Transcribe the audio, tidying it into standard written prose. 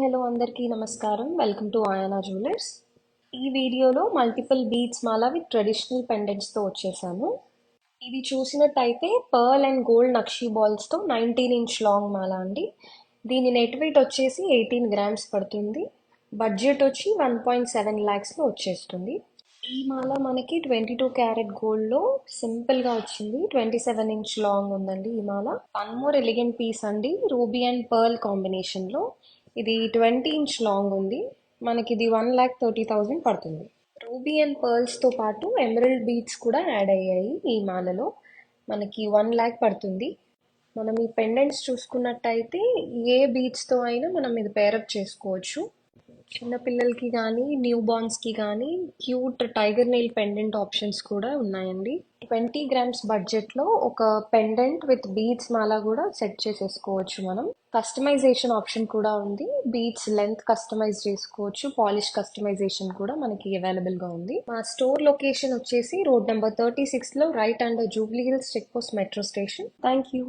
Hello అందరికీ నమస్కారం. Welcome to Ayana jewellers. ఈ వీడియోలో మల్టిపుల్ బీడ్స్ మాల విత్ ట్రెడిషనల్ పెండెంట్స్తో వచ్చేసాను. ఇది చూసినట్టయితే పర్ల్ అండ్ గోల్డ్ నక్షీ బాల్స్తో 19-inch లాంగ్ మాల అండి. దీని నెట్ వెయిట్ వచ్చేసి 18 grams పడుతుంది. బడ్జెట్ వచ్చి 1.7 lakhsలో వచ్చేస్తుంది. ఈ మాల మనకి 22 క్యారెట్ గోల్డ్లో సింపుల్గా వచ్చింది. 27-inch లాంగ్ ఉందండి ఈ మాల. వన్ మోర్ ఎలిగెంట్ పీస్ అండి, రూబీ అండ్ పర్ల్ కాంబినేషన్లో. ఇది 20-inch లాంగ్ ఉంది. మనకి ఇది 1,30,000 పడుతుంది. రూబీ అండ్ పర్ల్స్తో పాటు ఎమరల్డ్ బీడ్స్ కూడా యాడ్ అయ్యాయి ఈ మాలలో. మనకి 1 lakh పడుతుంది. మనం ఈ పెండెంట్స్ చూసుకున్నట్టయితే ఏ బీడ్స్తో అయినా మనం ఇది పేరప్ చేసుకోవచ్చు. చిన్నపిల్లలకి కానీ న్యూ బార్న్స్కి కానీ cute tiger nail pendant options కూడా ఉన్నాయండి. 20 grams బడ్జెట్లో ఒక పెండెంట్ విత్ బీడ్స్ మాల కూడా సెట్ చేసేసుకోవచ్చు మనం. కస్టమైజేషన్ ఆప్షన్ కూడా ఉంది. బీడ్స్ లెంత్ కస్టమైజ్ చేసుకోవచ్చు, పాలిష్ కస్టమైజేషన్ కూడా మనకి అవైలబుల్గా ఉంది. మా స్టోర్ లొకేషన్ వచ్చేసి రోడ్ నెంబర్ 36లో right under Jubilee Hills check post metro station. Thank you.